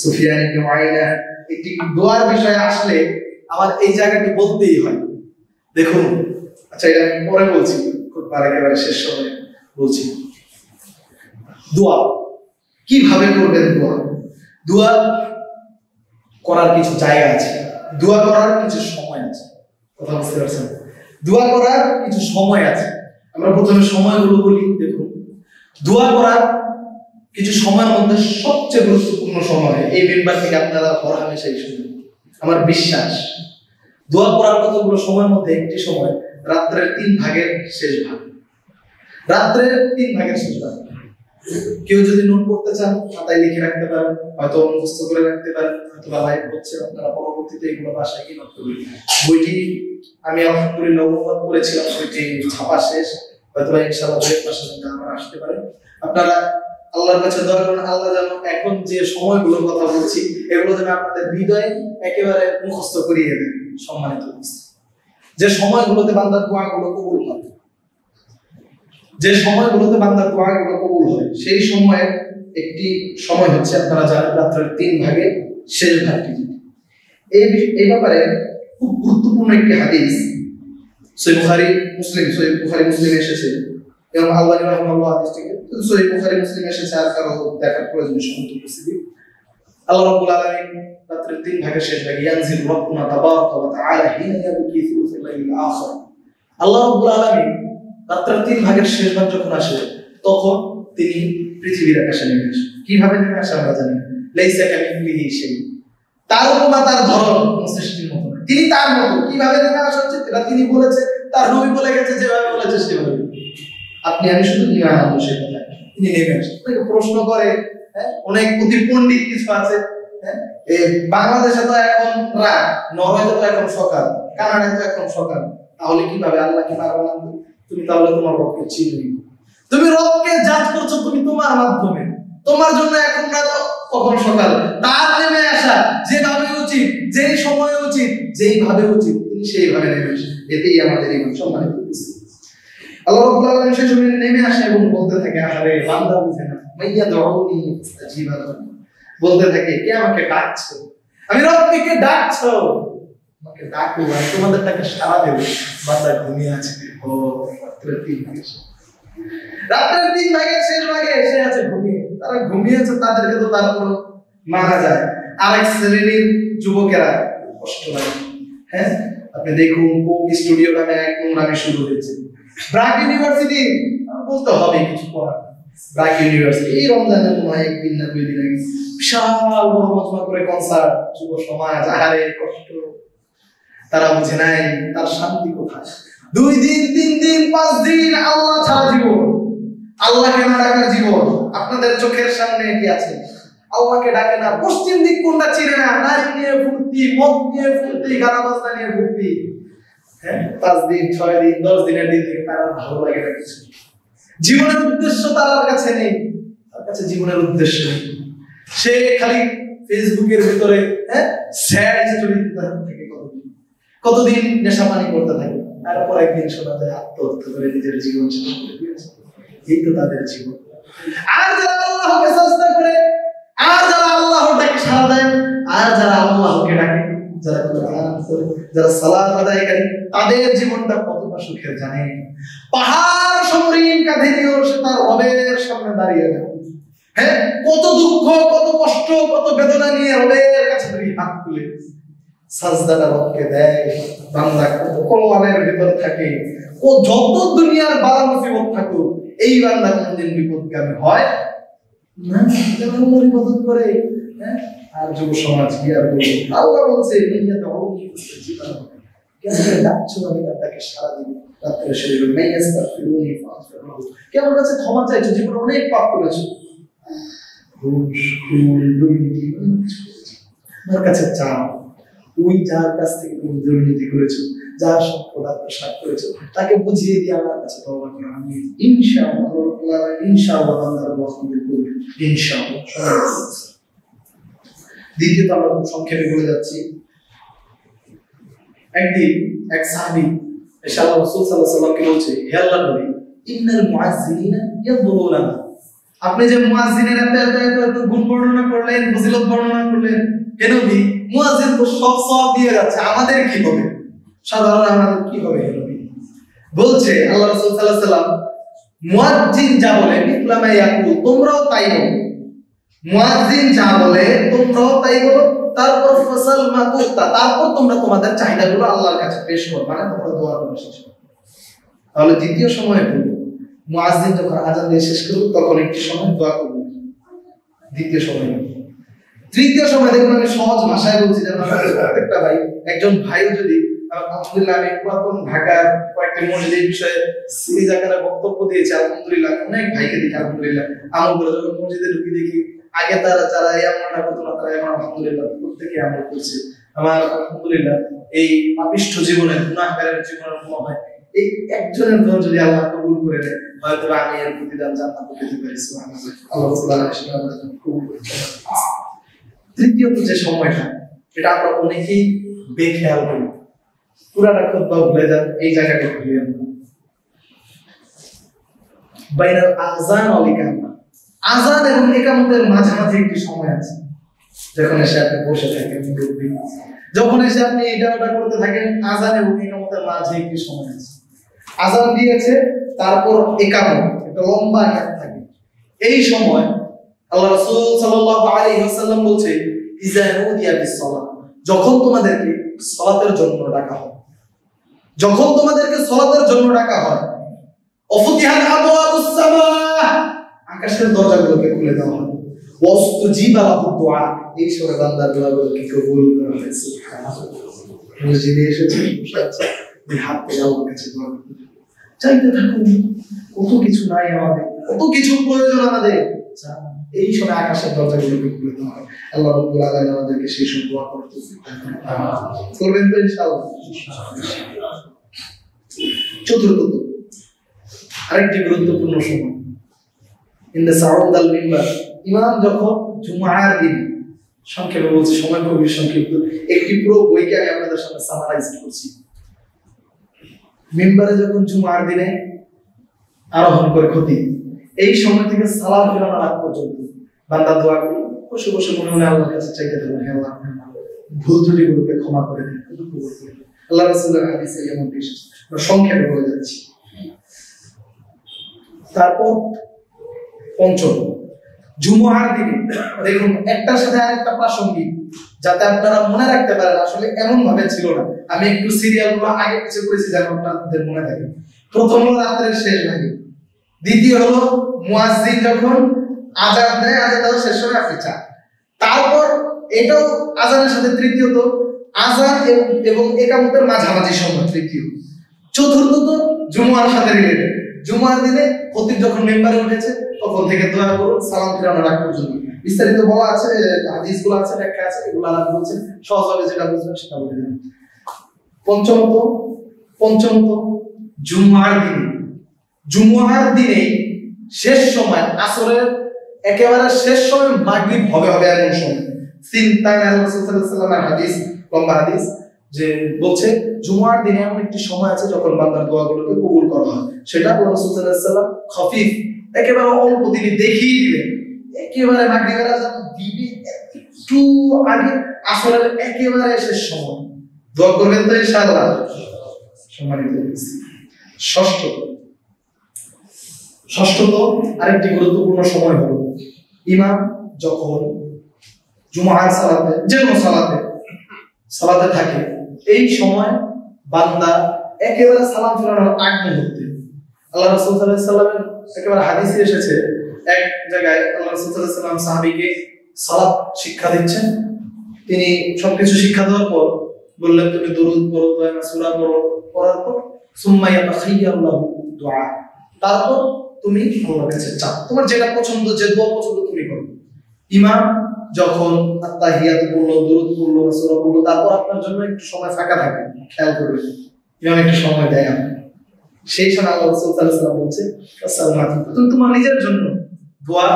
সুফিয়ান ইবনে উয়াইনা একটি দোয়ার বিষয়ে আসলে আমার এই জায়গাটি বলতেই হয়। দেখুন, আচ্ছা এটা আমি পরে বলছি, খুব একেবারে শেষ সময়ে বলছি। দোয়া কিভাবে করবেন? দোয়া করার কিছু জায়গা আছে, দোয়া করার কিছু সময় আছে, কথা বুঝতে পারছেন? দোয়া করার কিছু সময় আছে। আমরা প্রথমে সময়গুলো বলি। দেখুন, দোয়া করার কিছু সময়ের মধ্যে সবচেয়ে গুরুত্বপূর্ণ সময় এই মেম্বার থেকে আপনারা হর হামেশাই শুনবেন। আমার বিশ্বাস দোয়া করার কতগুলো সময়ের মধ্যে একটি সময় রাত্রের 3 ভাগের শেষ ভাগ। রাত্রের 3 ভাগের শেষ ভাগ। কেউ যদি নোট করতে চান খাতায় লিখে রাখতে পারেন, হয়তো মুখস্থ করে রাখতে পারেন, হয়তো লাইভ হচ্ছে আপনারা পরবর্তীতে এগুলো বাসায় গিয়ে নোট করবেন। বইটি আমি আলহামদুলিল্লাহ অনুবাদ করেছিলাম, বইটি ছাপা শেষ, হয়তো ইনশাআল্লাহ 2 মাসের মধ্যে আমার আসতে পারে। আপনারা আল্লাহর কাছে দোয়া করুন আল্লাহ যেন এখন যে সময়গুলোর কথা বলছি এগুলো যেন আপনাদের হৃদয়ে একেবারে মুখস্থ করিয়ে দেন। সম্মানিত যে সময়গুলোতে বান্দার দোয়াগুলো কবুল হয়, যে সময়গুলোতে বান্দার দোয়াগুলো কবুল হয় সেই সময়ের একটি সময় হচ্ছে আপনারা জানেন রাত্রের 3 ভাগের শেষ ভাগটি। এই ব্যাপারে খুব গুরুত্বপূর্ণ একটি হাদিস সহিহ বুখারী মুসলিমে এসেছে এবং আলবানী রাহিমাহুল্লাহ হাদিসটিকে সহিহ বুখারী মুসলিমে এসেছে, আর কারো দেখার প্রয়োজন সম্মত উপস্থিতি। আল্লাহ রাব্বুল আলামিন রাত্রের 3 ভাগের শেষ ভাগে ইয়ানজিল রাব্বুনা তাবারাকা ওয়া তাআলা হিনা ইয়াবকি সুলুসুল লাইল আখির। আল্লাহ রাব্বুল আলামিন রাত্রের 3 ভাগের শেষ ভাগ যখন আসে তখন তিনি পৃথিবীর আকাশে নেমে আসেন। কিভাবে নেমে আসে আমরা জানি, লাইসা কামিসলিহি শাই, তার উপমা তার ধরন কোন সৃষ্টির মতো নয়, তিনি তার মতো। কিভাবে নেমে আসা হচ্ছে এটা তিনি বলেছে, তার নবী বলে গেছে, যেভাবে বলেছে সেভাবে। আপনি আমি শুধু ইমান আনবো সেই কথা। তিনি নেমে আসেন, প্রশ্ন করে অনেক অতি পণ্ডিত কিছু আছে, বাংলাদেশে তো এখন রাত, নরওয়েতে তো এখন সকাল, কানাডায় তো এখন সকাল, তাহলে কিভাবে আল্লাহকে পারবে না? তুমি তাহলে তোমার রবকে চিনবে, তুমি রবকে জাজ করছো তুমি তোমার মাধ্যমে, তোমার জন্য এখন রাত কখন সকাল। তার নেমে আসা যেভাবে উচিত, যেই সময় উচিত, যেইভাবে উচিত তিনি সেইভাবে নেমে আসেন। এতেই আমাদের এই সম্মানিত আল্লাহ রাব্বুল আলামিন সেই সময় নেমে আসে এবং বলতে থাকে, আরে বান্দা বুঝে না, মাইয়া দুউনি আস্তাজিবা লাকুম, বলতে থাকে কে আমাকে ডাকছো, আমি রবকে কে ডাকছো, আমাকে ডাকো, আমি তোমাদের ডাকে সাড়া দেব। বান্দা ঘুমিয়ে আছে, ও রাত্রের 3 ভাগের শেষ ভাগে এসে আছে ঘুমিয়ে। তারা ঘুমিয়েছে, তাদেরকে তো তারপর মারা যায়। আরেক শ্রেণীর যুবকেরা কষ্ট লাগে। হ্যাঁ, আপনি দেখুন কোক স্টুডিও নামে এক নোংরামি শুরু হয়েছে। ব্রাক ইউনিভার্সিটি বলতে হবে কিছু করার। ব্রাক ইউনিভার্সিটি এই রমজানের মনে হয় 1 দিন না 2 দিন আগে বিশাল বড় মজমা করে কনসার্ট, যুব সমাজ আহারে কষ্ট, তারা বুঝে নাই তার শান্তি কোথায়। 2 দিন 3 দিন 5 দিন আল্লাহ ছাড়া জীবন, আল্লাহকে না ডাকার জীবন। আপনাদের চোখের সামনে কি আছে? আল্লাহকে ডাকে না, পশ্চিম দিক কোনটা চিনে না, নারী নিয়ে ফুর্তি, মদ নিয়ে ফুর্তি, গানা বাজনা নিয়ে ফুর্তি। 5 দিন 6 দিন 10 দিনের দিন থেকে তার ভালো লাগে না কিছু। জীবনের উদ্দেশ্য তার কাছে নেই, তার কাছে জীবনের উদ্দেশ্য নেই। সে খালি ফেসবুকের ভিতরে স্যাড স্টোরি দিতে থাকে, কতদিন নেশা পানি করতে থাকে, তারপর একদিন শোনা যায় আত্মহত্যা করে নিজের জীবন শেষ করে দিয়েছে। এই তো তাদের জীবন। আর যারা আল্লাহকে সাজদা করে, আর যারা আল্লাহর ডাকে সাড়া দেয়, আর যারা আল্লাহকে ডাকে, যারা কোরআন পড়ে, যারা সালাত আদায় করে, তাদের জীবনটা কতটা সুখের জানেন? পাহাড় সমরিন কাঁধে নিয়ে সে তার রবের সামনে দাঁড়িয়ে যায়। হ্যাঁ, কত দুঃখ, কত কষ্ট, কত বেদনা নিয়ে রবের কাছে 2 হাত তুলে সাজদাটা রবকে দেয়। বান্দা কত কল্যাণের ভিতর থাকে, ও যত দুনিয়ার বালা মুসিবত থাকুক, এই বান্দা কোনদিন বিপদগামী হয় না, আল্লাহর ইবাদত করে। হ্যাঁ, আর যুব সমাজ কি আর বলবে? আল্লাহ বলছে মাইয়া দুউনি আস্তাজিবা লাকুম, কেমন ডাকছো আমি তাকে সাড়া দিব। রাত্রে শরীর মাইয়াস্তাগফিরুনি ফাগফিরু, কেমন কাছে ক্ষমা চাইছো, জীবনে অনেক পাপ করেছো, ঘুষ খুন দুর্নীতি আমার কাছে চাও। ওই যার কাছ থেকে তুমি দুর্নীতি করেছো, যার সম্পদ আত্মসাৎ করেছো, তাকে বুঝিয়ে দিয়ে আমার কাছে তওবা করো। আমি ইনশাআল্লাহ বান্দার দোয়া কবুল করব ইনশাআল্লাহ। দ্বিতীয়ত আমরা খুব সংক্ষেপে বলে যাচ্ছি। একদিন এক সাহাবী এসে আল্লাহ রাসূল সাল্লাল্লাহু আলাইহি ওয়াসাল্লামকে বলছে, হে আল্লাহর নবী, ইন্নাল মুআজ্জিনিনা ইয়াদুরুনা, আপনি যে মুয়াজ্জিনের এত গুণ বর্ণনা করলেন, ফজিলত বর্ণনা করলেন, হে নবী মুয়াজ্জিন তো সব সওয়াব দিয়ে যাচ্ছে, আমাদের কি হবে? সাধারণ আমাদের কি হবে হে নবী? বলছে আল্লাহ রাসূল সাল্লাল্লাহু আলাইহি ওয়াসাল্লাম, মুয়াজ্জিন যা বলে মিথলামা ইয়াকুল, তোমরাও তাই বলো। মুয়াজ্জিন যা বলে তোমরাও তাই বলো। তারপর ফসল মাকুতা, তারপর তোমরা তোমাদের চাহিদাগুলো আল্লাহর কাছে পেশ করো, মানে তোমরা দোয়া করো শেষ করো। তাহলে দ্বিতীয় সময় হলো মুয়াজ্জিন যখন আযান দিয়ে শেষ করবে তখন একটি সময় দোয়া করবে। দ্বিতীয় সময়। তৃতীয় সময় দেখুন, আমি সহজ ভাষায় বলছি যেন প্রত্যেকটা ভাই, একজন ভাইও যদি আলহামদুলিল্লাহ, আমি পুরাতন ঢাকার কয়েকটি মসজিদের বিষয়ে সিরিজ আকারে বক্তব্য দিয়েছি, আলহামদুলিল্লাহ অনেক ভাইকে দেখি আলহামদুলিল্লাহ আমল করে, যখন মসজিদে ঢুকি দেখি আগে তারা যারা এই আমলটা করতো না তারা এখন আলহামদুলিল্লাহ প্রত্যেকে আমল করছে। আমার আলহামদুলিল্লাহ এই পাপিষ্ঠ জীবনে, গুনাহগারের জীবনের মনে হয় এই একজনের দোয়া যদি আল্লাহ কবুল করে নেয়, হয়তো আমি এর প্রতিদান জান্নাতে পেতে পারি। আল্লাহ তাআলা সেটা আমাদের জন্য কবুল করে। তৃতীয়ত যে সময়টা, এটা আমরা অনেকেই বেখেয়াল করি, পুরাটা খুতবা ভুলে যান, এই জায়গাটা ভুলে যান। বাইনাল আযান ওয়াল ইকামা, আযান এবং ইকামতের মাঝামাঝি একটি সময় আছে, যখন এসে আপনি বসে থাকেন, যখন এসে আপনি এটা ওটা করতে থাকেন, আযান এবং ইকামতের মাঝে একটি সময় আছে। আযান দিয়েছে, তারপর ইকামত, একটা লম্বা গ্যাপ থাকে। এই সময় আল্লাহ রাসূল সাল্লাল্লাহু আলাইহি ওয়াসাল্লাম বলছে, ইযা নুদিয়া বিস-সালাত, যখন তোমাদেরকে সালাতের জন্য ডাকা হয়, যখন তোমাদেরকে সালাতের জন্য ডাকা হয়, ওয়াফতিহাত আবওয়াবুস সামা, আকাশের দরজাগুলোকে খুলে দেওয়া হয়, ওয়াস্তুজিবা লাহু দুআ, এই সময় বান্দার দোয়াগুলোকে কবুল করা হয়। সুবহানাল্লাহ। মসজিদে এসেছে, বসে আছে, এই হাত পেয়ে আল্লাহর কাছে দোয়া করতে চাইতে থাকুন। কত কিছু নাই আমাদের, কত কিছু প্রয়োজন আমাদের, এই সময় আকাশের দরজাগুলোকে খুলে দেওয়া হয়। আল্লাহ রাব্বুল আলামিন আমাদেরকে সেই সব দোয়া করতে করবেন তো ইনশাআল্লাহ। চতুর্থত আরেকটি গুরুত্বপূর্ণ সময়, ইন্দা সাউদ আল মিম্বার, ইমাম যখন জুমার দিন, সংক্ষেপে বলছি, সময় খুবই সংক্ষিপ্ত, একটি পুরো বইকে আমি আপনাদের সামনে সামারাইজ করছি। মিম্বারে যখন জুমার দিনে আরোহণ করে খতিব, এই সময় থেকে সালাম ফেরানোর আগ পর্যন্ত বান্দা দোয়া করে বসে বসে মনে মনে আল্লাহর কাছে চাইতে থাকুন, হে আল্লাহ ভুল ত্রুটিগুলোকে ক্ষমা করে দিন, আল্লাহ রাসূলের হাদিসে এমনটি এসেছে, সংক্ষেপে বলে যাচ্ছি। তারপর পঞ্চম, জুমার দিনে দেখুন একটার সাথে আরেকটা প্রাসঙ্গিক, যাতে আপনারা মনে রাখতে পারেন, আসলে এমন ভাবে ছিল না, আমি একটু সিরিয়ালগুলো আগে পিছিয়ে করেছি যেন আপনাদের মনে থাকে। প্রথম হলো রাতের শেষ ভাগে, দ্বিতীয় হলো মুয়াজ্জিন যখন আযান দেয়, আযান শেষ সময় আপনি চান, তারপর এটাও আযানের সাথে তৃতীয়ত আযান এবং ইকামতের মাঝামাঝি সময় তৃতীয়, চতুর্থত জুমার সাথে রিলেটেড, জুমার দিনে খতিব যখন মেম্বারে উঠেছে তখন থেকে দোয়া করুন সালাম ফেরানোর আগ পর্যন্ত। বিস্তারিত বলা আছে, হাদিসগুলো আছে, ব্যাখ্যা আছে, এগুলো আলাদা বলছেন, সহজভাবে যেটা বুঝবেন সেটা বলে দিন। পঞ্চমত জুমার দিনে শেষ সময়, আসরের একেবারে শেষ সময় মাগরিব হবে এমন সময়, চিন্তায় রাসূল সাল্লাল্লাহু আলাইহি ওয়াসাল্লামের হাদিস, লম্বা হাদিস, যে বলছে জুমার দিনে এমন একটি সময় আছে যখন বান্দার দোয়াগুলোকে কবুল করা হয়। সেটা রাসূল সাল্লাল্লাহু আলাইহি ওয়াসাল্লাম খফিফ, একেবারে অল্প তিনি দেখিয়ে দিলেন, একেবারে মাগরিবের আযান দিবে একটু আগে, আসরের একেবারে শেষ সময় দোয়া করবেন তো ইনশাআল্লাহ। সম্মানিত ষষ্ঠত আরেকটি গুরুত্বপূর্ণ সময় হলো, ইমাম যখন জুমার সালাতে, যে কোনো সালাতে থাকে, এই সময় বান্দা একেবারে সালাম ফেরানোর আগ মুহূর্তে, আল্লাহ রাসূল সাল্লাল্লাহু আলাইহি ওয়াসাল্লামের একেবারে হাদিসে এসেছে, এক জায়গায় আল্লাহ রাসূল সাল্লাল্লাহু আলাইহি ওয়াসাল্লাম সাহাবীকে সালাত শিক্ষা দিচ্ছেন, তিনি সবকিছু শিক্ষা দেওয়ার পর বললেন, তুমি দরুদ পড়ো, দোয়া সূরা পড়ো, পড়ার পর সুম্মা ইয়াতাখাইয়ারু লাহু দুআ, তারপর তুমি আল্লাহর কাছে চাও, তোমার যেটা পছন্দ, যে দোয়া পছন্দ তুমি করো। ইমাম যখন আত্তাহিয়াত পড়লো, দরুদ পড়লো, সূরা পড়লো, তারপর আপনার জন্য একটু সময় ফাঁকা থাকে, খেয়াল করবেন, ইমাম একটু সময় দেয় আপনাকে, সেই সময় আল্লাহ রাসূল সাল্লাল্লাহু আলাইহি ওয়াসাল্লাম বলছে আসসালামু আলাইকুম, তুমি তোমার নিজের জন্য দোয়া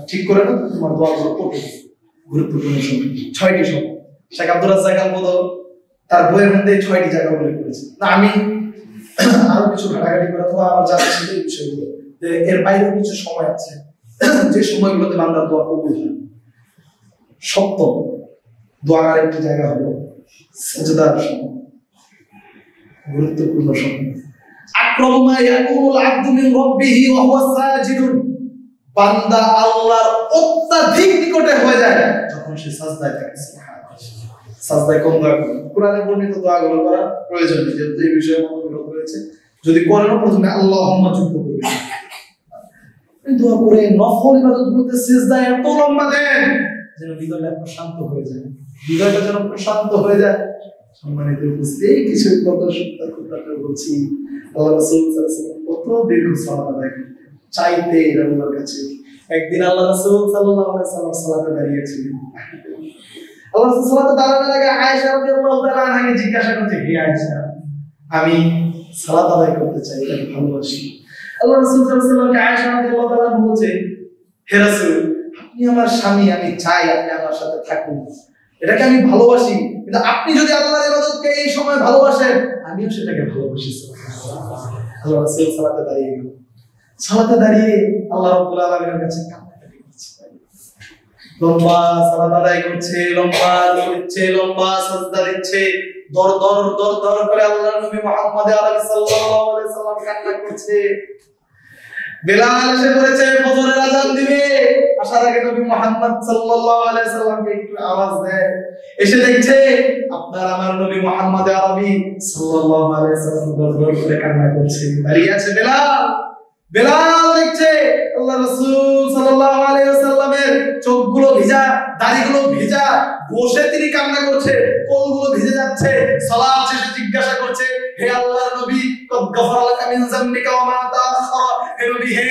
ঠিক করে নাও, তোমার দোয়াগুলো পড়বে। গুরুত্বপূর্ণ সময়, 6টি সময়, শেখ আব্দুর রাজ্জাক আল-বদর তার বইয়ের মধ্যে 6টি জায়গা উল্লেখ করেছে। না আমি আরো কিছু ঘাটাঘাটি করে অথবা আমার জানা ছিল এই বিষয়গুলো, যে এর বাইরেও কিছু সময় আছে যে সময়গুলোতে বান্দার দোয়া কবুল হয়। সপ্তম দোয়ার আরেকটি জায়গা হলো সিজদার সময়, গুরুত্বপূর্ণ সময়। আকরামু মা ইয়াকুনুল আবদু মিন রাব্বিহি ওয়া হুয়া সাজিদুন, বান্দা আল্লাহর অত্যাধিক নিকটে হয়ে যায় যখন সে সাজদায় থাকে। সাজদায় কোন দোয়া করবে? কোরআনে বর্ণিত দোয়াগুলো করা প্রয়োজন, যেহেতু এই বিষয়ে মতবিরোধ রয়েছে। যদি করেন প্রথমে আল্লাহুম্মা যুক্ত করবে, দোয়া করে নফল ইবাদতগুলোতে সিজদায় এত লম্বা দেন যেন হৃদয়টা প্রশান্ত হয়ে যায়, হৃদয়টা যেন প্রশান্ত হয়ে যায়। সম্মানিত উপস্থিতি, এই কিছু কথা সত্য বলছি। আল্লাহ রাসূল সাল্লাল্লাহু আলাইহি ওয়াসাল্লাম কত দীর্ঘ সালাত আদায় করতেন, চাইতে আল্লাহর কাছে। একদিন আল্লাহ রাসূল সাল্লাল্লাহু আলাইহি ওয়াসাল্লাম সালাতে দাঁড়িয়েছিলেন। আল্লাহ রাসূল সালাতে দাঁড়ানোর আগে আয়েশা রাদিয়াল্লাহু তাআলা আনহাকে জিজ্ঞাসা করতে, হে আয়েশা, আমি সালাত আদায় করতে চাই, এটাকে ভালোবাসি। আল্লাহ রাসূল সাল্লাল্লাহু আলাইহি ওয়াসাল্লামকে আয়েশা রাদিয়াল্লাহু তাআলা বলছে, হে রাসূল, আপনি আমার স্বামী, আমি চাই আপনি আমার সাথে থাকুন, এটাকে আমি ভালোবাসি, কিন্তু আপনি যদি আল্লাহর ইবাদতকে এই সময় ভালোবাসেন, আমিও সেটাকে ভালোবাসি। আল্লাহ রাসূল সালাতে দাঁড়িয়ে গেল। সালাতে দাঁড়িয়ে আল্লাহ রাব্বুল আলামিনের কাছে কান্নাকাটি করছে, লম্বা সালাত আদায় করছে, লম্বা দিচ্ছে, লম্বা সাজদা দিচ্ছে, দর দর দর দর করে আল্লাহর নবী মুহাম্মদ সাল্লাল্লাহু আলাইহি ওয়াসাল্লাম কান্না করছে। বেলাল এসে পড়েছে, ফজরের আযান দিবে, আসার আগে নবী মুহাম্মদ সাল্লাল্লাহু আলাইহি ওয়াসাল্লামকে একটু আওয়াজ দেয়, এসে দেখছে আপনার আমার নবী মুহাম্মদ আরবি সাল্লাল্লাহু আলাইহি ওয়াসাল্লাম দর দর করে কান্না করছে। দাঁড়িয়ে আছে বেলাল, বেলাল দেখছে আল্লাহ রাসূল সাল্লাল্লাহু আলাইহি ওয়াসাল্লামের চোখগুলো ভিজা, দাড়িগুলো ভিজা, বসে তিনি কান্না করছে, কোলগুলো ভিজে যাচ্ছে। সালাত শেষে জিজ্ঞাসা করছে, হে আল্লাহর নবী, কদ গফারা লাকা মিন যামবিকা ওয়া মা তাআখারা, হে নবী, হে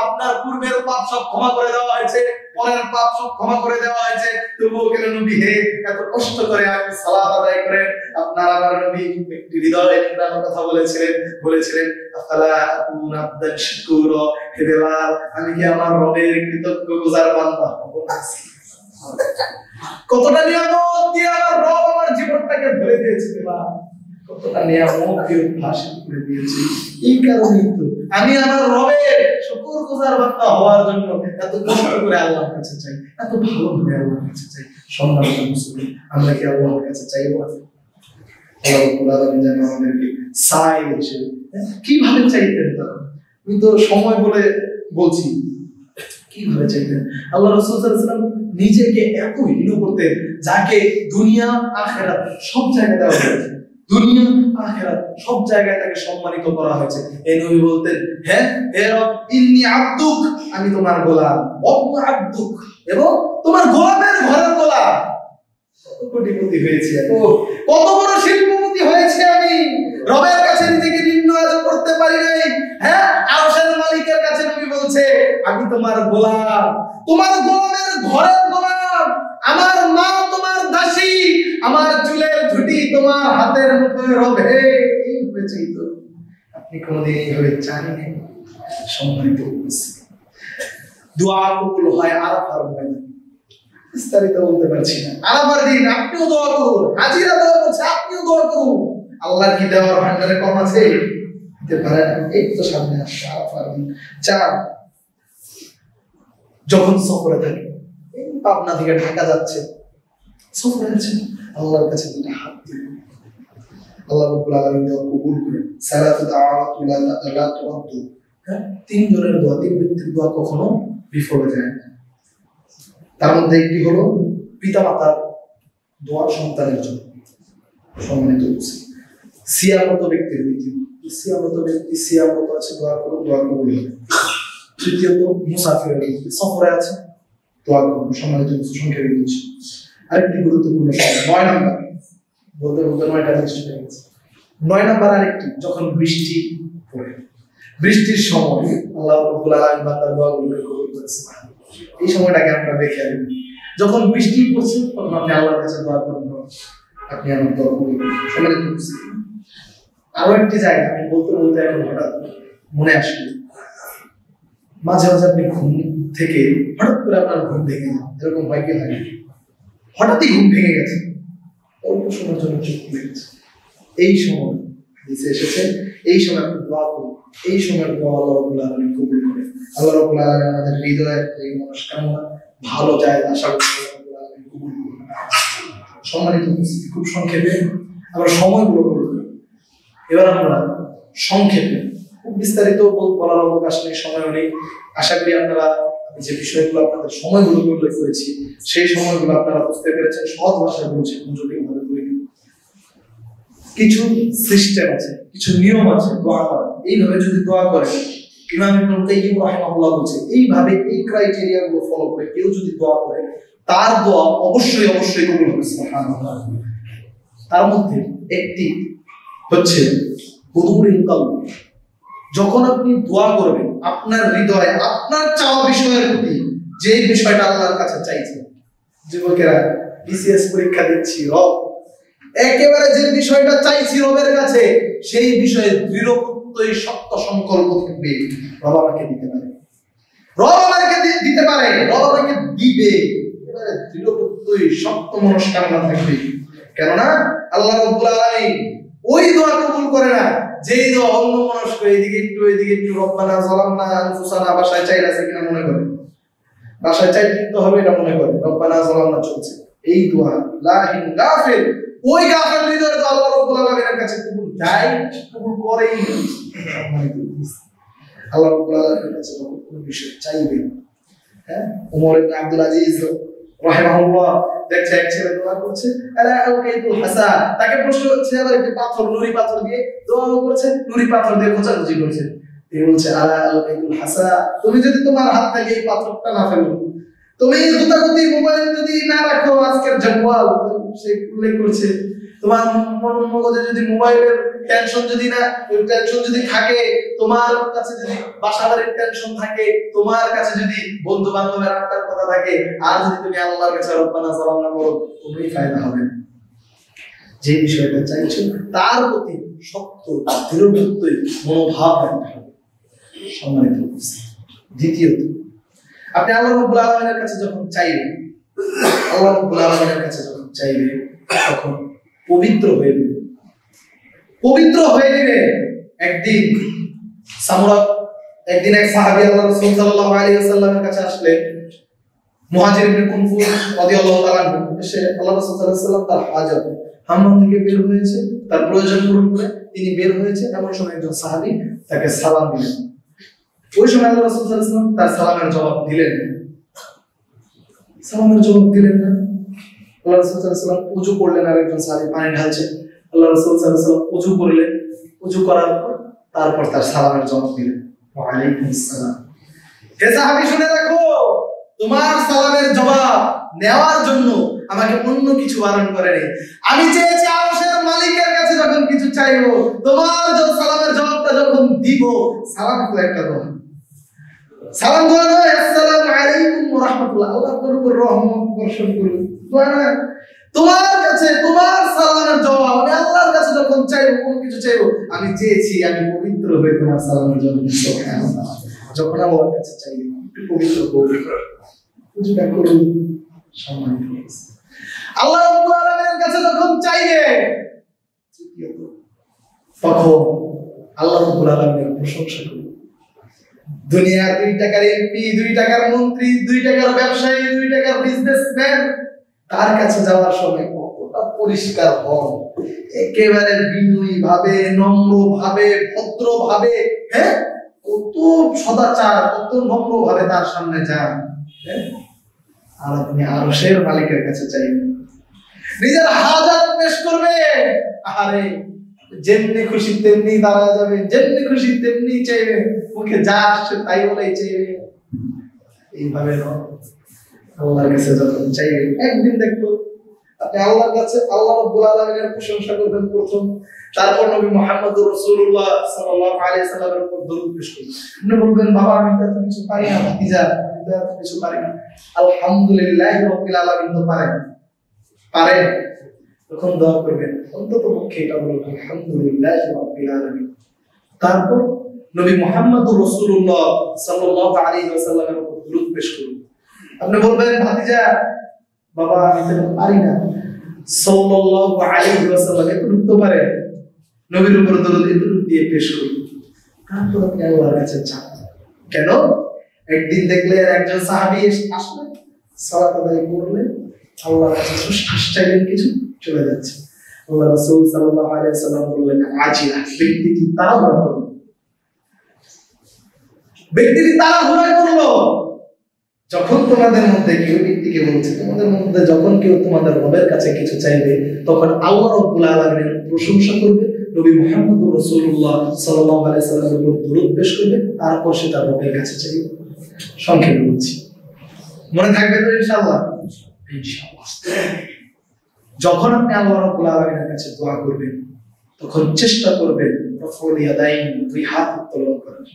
আপনার পূর্বের পাপ সব ক্ষমা করে দেওয়া হয়েছে, পরের পাপ সব ক্ষমা করে দেওয়া হয়েছে, তবুও কেন নবী হে এত কষ্ট করে আপনি সালাত আদায় করেন? আপনার আমার নবী একটি হৃদয় নিংড়ানোর কথা বলেছিলেন আফালা আকুন আবদান শুকুরা, হে বেলাল, আমি কি আমার রবের কৃতজ্ঞ গুজার বান্দা হব না? কতটা নিয়ামত দিয়ে আমার রব আমার জীবনটাকে ভরে দিয়েছে বেলাল, কতটা নিয়ামত দিয়ে ভাসিয়ে করে দিয়েছে। এই কারণেই তো আমি আমার রবের শুকরগুজার বান্দা হওয়ার জন্য এত কষ্ট করে আল্লাহর কাছে চাই, এত ভালো করে আল্লাহর কাছে চাই। সম্মানিত মুসলিম, আমরা কি আল্লাহর কাছে চাইবো? আল্লাহ রাব্বুল আলামিন যেন আমাদেরকে চাই হিসেবে, কিভাবে চাইতেন তারা, আমি তো সময় বলে বলছি, কিভাবে চাইতেন? আল্লাহ রাসূল সাল্লাল্লাহু আলাইহি ওয়াসাল্লাম নিজেকে এত হীন করতেন, যাকে দুনিয়া আখিরাত সব জায়গায় দেওয়া হয়েছে, দুনিয়া আখিরাত সব জায়গায় তাকে সম্মানিত করা হয়েছে। এই নবী বলতেন, হ্যাঁ হে রব, ইন্নী আব্দুক, আমি তোমার গোলাম, ওয়া আব্দুক, এবং তোমার গোলামের ঘরের গোলাম। কত কোটিপতি হয়েছে, কত বড় শিল্পপতি হয়েছে আমি, রবের কাছে নিজেকে নিম্ন আজ করতে পারি নাই। হ্যাঁ, আরশের মালিকের কাছে নবী বলছে, আমি তোমার গোলাম, তোমার গোলামের ঘরের গোলাম, আমার মা তোমার দাসী, আমার চুলের ঝুঁটি তোমার হাতের মুঠোয় রবে। এই হয়েছে তো, আপনি কোনদিন এইভাবে জানেন? সম্মানিত উপস্থিতি, দোয়া কবুল হয় আরাফার ময়দানে, বিস্তারিত বলতে পারছি না। আরাফার দিন আপনিও দোয়া করুন, হাজিরা দোয়া করছে, আপনিও দোয়া করুন। আল্লাহর কি দেওয়ার ভান্ডারে কম আছে? হতে পারে না। এই তো সামনে আসছে আরাফার দিন। চার, যখন সফরে থাকে, এই পাবনা থেকে ঢাকা যাচ্ছে, সফরে আছে, আল্লাহর কাছে দুটো হাত দিলেন, আল্লাহ রাব্বুল আলামিন দোয়া কবুল করেন। সালাতু দাওয়াতু লা তুরাদ্দু, তিন জনের দোয়া, তিন ব্যক্তির দোয়া কখনো বিফলে যায় না। তার মধ্যে একটি হলো পিতামাতার দোয়া সন্তানের জন্য। সম্মানিত সিয়ামত ব্যক্তির ব্যক্তি, সিয়ামত ব্যক্তি সিয়ামত আছে, দোয়া করুন, দোয়া কবুল হবে। তৃতীয়ত মুসাফিরের ব্যক্তি, সফরে আছে, দোয়া করুন। সম্মানিত সংক্ষেপে বলছি। আরেকটি গুরুত্বপূর্ণ সময়, 9 নাম্বার, বলতে বলতে 9টা মিনিট হয়ে গেছে। 9 নাম্বার আরেকটি, যখন বৃষ্টি পড়ে, বৃষ্টির সময় আল্লাহ রাব্বুল আলামিন বান্দার দোয়াগুলোকে কবুল করেছে। এই সময়টাকে আমরা দেখে আসি, যখন বৃষ্টি পড়ছে তখন আপনি আল্লাহর কাছে দোয়া করুন, আপনি আমার দোয়া কবুল করুন। সম্মানিত উপস্থিতি, আরো একটি জায়গা আমি বলতে বলতে এখন হঠাৎ মনে আসলো, মাঝে মাঝে আপনি ঘুম থেকে হঠাৎ করে আপনার ঘুম ভেঙে যান, এরকম হয় কি হয়? হঠাৎই ঘুম ভেঙে গেছে, অল্প সময়ের জন্য চোখ খুলে গেছে। এই সময় নিচে এসেছে, এই সময় আপনি দোয়া করুন, এই সময় দোয়া আল্লাহ রাব্বুল আলামিন কবুল করে। আল্লাহ রাব্বুল আলামিন আমাদের হৃদয়ের এই মনস্কামনা ভালো যায় আশা করি আল্লাহ রাব্বুল আলামিন কবুল করবেন। সম্মানিত উপস্থিতি, খুব সংক্ষেপে আমরা সময়গুলো বলব। এবার আমরা সংক্ষেপে, খুব বিস্তারিত বলার অবকাশ নেই, সময় নেই। আশা করি আপনারা যে বিষয়গুলো আপনাদের সময়গুলো উল্লেখ করেছি, সেই সময়গুলো আপনারা বুঝতে পেরেছেন। সহজ ভাষায় বলছি, জটিলভাবে বলিনি। কিছু সিস্টেম আছে, কিছু নিয়ম আছে দোয়া করার। এইভাবে যদি দোয়া করেন, ইমাম ইবনুল কাইয়্যিম রাহিমাহুল্লাহ বলেছে এইভাবে এই ক্রাইটেরিয়া গুলো ফলো করে কেউ যদি দোয়া করে তার দোয়া অবশ্যই অবশ্যই কবুল হবে সুবহানাল্লাহ। তার মধ্যে একটি হচ্ছে হুদুরুল কলব। যখন আপনি দোয়া করবেন আপনার হৃদয়ে আপনার চাওয়া বিষয়ের প্রতি যে বিষয়টা আল্লাহর কাছে চাইছেন, যুবকেরা বিসিএস পরীক্ষা দিচ্ছি রব, একেবারে যে বিষয়টা চাইছি রবের কাছে সেই বিষয়ে দৃঢ় প্রত্যয় শক্ত সংকল্প থাকবে, রব আমাকে দিতে পারে, রব আমাকে দিতে পারে, রব আমাকে দিবে, এবারে দৃঢ় প্রত্যয় শক্ত মনস্কামনা থাকবে। কেননা আল্লাহ রাব্বুল আলামিন ওই দোয়া কবুল করে না যেই দোয়া অন্য মনস্ক এদিকে একটু রব্বানা যালামনা আনফুসানা বাসায় চাইলে আছে কিনা মনে করে, বাসায় চাইলে কিন্তু হবে এটা মনে করে রব্বানা যালামনা চলছে, এই দোয়া লাহিন গাফিল, ওই গাফিল হৃদয়ের দোয়া আল্লাহ রাব্বুল আলামিনের কাছে কবুল যায়, কবুল করেই আল্লাহ রাব্বুল আলামিনের কাছে কোন বিষয় চাইবে। হ্যাঁ, ওমর ইবনে আব্দুল আজিজ রাহিমাহুল্লাহ দেখছে এক ছেলে দোয়া করছে, আলা আলকাইতুল হাসা, তাকে প্রশ্ন হচ্ছে আবার একটা পাথর নুরি পাথর দিয়ে দোয়া করছে, নুরি পাথর দিয়ে খোঁচাখুচি করছে। তিনি বলছে আলা আলকাইতুল হাসা, তুমি যদি তোমার হাত থেকে এই পাথরটা না ফেলো, তুমি গুতাগুতি মোবাইল যদি না রাখো, আজকের জঙ্গল সে উল্লেখ করছে, তোমার মগজে যদি মোবাইলের টেনশন যদি না টেনশন যদি থাকে, তোমার কাছে যদি বাসাবাড়ির টেনশন থাকে, তোমার কাছে যদি বন্ধু বান্ধবের আড্ডার কথা থাকে, আর যদি তুমি আল্লাহর কাছে রব্বানা যালামনা বলো, কোনোই ফায়দা হবে না। যে বিষয়টা চাইছো তার প্রতি শক্ত দৃঢ়প্রত্যয় মনোভাব রাখতে হবে। সম্মানিত দ্বিতীয়ত, আপনি আল্লাহ রাব্বুল আলামিনের কাছে যখন চাইবেন, আল্লাহ রাব্বুল আলামিনের কাছে যখন চাইবেন তখন পবিত্র হয়ে যাবে, পবিত্র হয়ে যাবে। একদিন সামরা, একদিন এক সাহাবী আল্লাহ রাসূল সাল্লাল্লাহু আলাইহি ওয়াসাল্লামের কাছে আসলেন, মুহাজির ইবনে কুনফুর রাদিয়াল্লাহু তাআলা এসে আল্লাহ রাসূল সাল্লাল্লাহু আলাইহি ওয়াসাল্লাম তার হাজত হাম্মাম থেকে বের হয়েছে, তার প্রয়োজন পূরণ করে তিনি বের হয়েছে, এমন সময় একজন সাহাবী তাকে সালাম দিলেন। ওই সময় আল্লাহ রাসূল সাল্লাল্লাহু আলাইহি ওয়াসাল্লাম তার সালামের জবাব দিলেন না, সালামের জবাব দিলেন না। আল্লাহ রাসূল সাল্লাল্লাহু আলাইহি ওয়াসাল্লাম ওযু করলেন, আর একজন সাহাবী পানি ঢালছে, আল্লাহ রাসূল সাল্লাল্লাহু আলাইহি ওয়াসাল্লাম ওযু করলেন, ওযু করার পর তারপর তার সালামের জবাব দিলেন, ওয়া আলাইকুমুস সালাম। হে সাহাবী শুনে রাখো, তোমার সালামের জবাব নেওয়ার জন্য আমাকে অন্য কিছু বারণ করে নেই। আমি চেয়েছি আরশের মালিকের কাছে যখন কিছু চাইবো, তোমার সালামের জবাবটা যখন দিব, সালাম তো একটা দোয়া, সালাম দোয়া নয়, আসসালামু আলাইকুম ওয়া রাহমাতুল্লাহ, আল্লাহ আপনার উপর রহমত বর্ষণ করুন, দোয়া না। তোমার কাছে তোমার সালামের জবাব আমি আল্লাহর কাছে যখন চাইবো, কোনো কিছু চাইবো, আমি চেয়েছি আমি পবিত্র হয়ে তোমার সালামের জবাব দিব। সুবহানাল্লাহ। যখন আল্লাহর কাছে চাইবো একটু পবিত্র করুন, কিছুটা করুন। সম্মানিত আল্লাহ রাব্বুল আলামিনের কাছে যখন চাইবে তখন আল্লাহ রাব্বুল আলামিনের প্রশংসা করুন। দুনিয়ার 2 টাকার এমপি, 2 টাকার মন্ত্রী, 2 টাকার ব্যবসায়ী, 2 টাকার বিজনেসম্যান, তার কাছে যাওয়ার সময় কতটা পরিষ্কার হন, একেবারে বিনয়ী ভাবে, নম্র ভাবে, ভদ্র ভাবে, হ্যাঁ, কত সদাচার, কত নম্র ভাবে তার সামনে যান। আর আপনি আরশের মালিকের কাছে চাইবেন, নিজের হাজাত পেশ করবে, আরে যেমনি খুশি তেমনি দাঁড়া যাবে, যেমনি খুশি তেমনি চাইবে, মুখে যা আসছে তাই বলেই চাইবে। এইভাবে আল্লাহর কাছে যখন চাইবেন, একদিন দেখবো আপনি আল্লাহর কাছে আল্লাহ রাব্বুল আলামিনের প্রশংসা করবেন প্রথম, তারপর নবী মুহাম্মদুর রাসূলুল্লাহ সাল্লাল্লাহু আলাইহি সাল্লামের উপর দরুদ পেশ করবেন। আপনি বলবেন, বাবা আমি তো এত কিছু পারি না, ভাতিজা আমি তো এত কিছু পারি না, আলহামদুলিল্লাহি রাব্বিল আলামিন তো পারেন, পারেন। তখন দোয়া করবেন, অন্তত পক্ষে এটা বলুন আলহামদুলিল্লাহি রাব্বিল আলামিন। তারপর নবী মুহাম্মদুর রাসূলুল্লাহ সাল্লাল্লাহু আলাইহি ওয়াসাল্লামের উপর দরুদ পেশ করুন। আপনি বলবেন, ভাতিজা বাবা আমি তো পারি না, সাল্লাল্লাহু আলাইহি ওয়াসাল্লাম এতটুকু তো পারে, নবীর উপর দরুদ এতটুকু দিয়ে পেশ করুন। তারপর আপনি আল্লাহর কাছে চান। কেন? একদিন দেখলে একজন সাহাবী আসলেন, সালাত আদায় করলেন, আল্লাহর কাছে সুষ্ঠুষ চাইলেন, কিছু চলে যাচ্ছে। আল্লাহ রাসূল সাল্লাল্লাহু আলাইহি ওয়াসাল্লাম বললেন, আজিলা, ব্যক্তিটি তাড়াহুড়া করলো, ব্যক্তিটি তাড়াহুড়া করলো। যখন তোমাদের মধ্যে কেউ ব্যক্তি থেকে বলছি, তোমাদের মধ্যে যখন কেউ তোমাদের রবের কাছে কিছু চাইবে তখন আল্লাহ রাব্বুল আলামিনের প্রশংসা করবে, নবী মুহাম্মদুর রাসূলুল্লাহ সাল্লাল্লাহু আলাইহি সাল্লামের উপর দরুদ পেশ করবে, তারপর সে তার রবের কাছে চাইবে। সংক্ষেপে বলছি, মনে থাকবে তো ইনশাআল্লাহ? ইনশাআল্লাহ। যখন আপনি আল্লাহ রাব্বুল আলামিনের কাছে দোয়া করবেন তখন চেষ্টা করবেন রফউল ইয়াদাইন, দুই হাত উত্তোলন করার।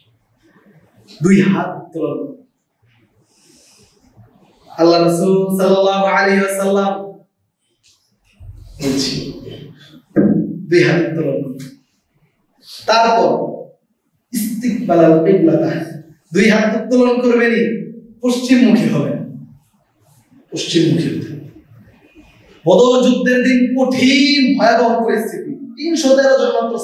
দুই হাত উত্তোলন। আল্লাহ রাসূল সাল্লাল্লাহু আলাইহি ওয়াসাল্লাম বলছি দুই হাত উত্তোলন করুন। তারপর ইস্তিকবালাল কিবলাতা, দুই হাত উত্তোলন করবেনই, পশ্চিমমুখী হবেন। পশ্চিমমুখী হবেন। বদর যুদ্ধের দিন কঠিন ভয়াবহ পরিস্থিতি, ৩১৩ জন মাত্র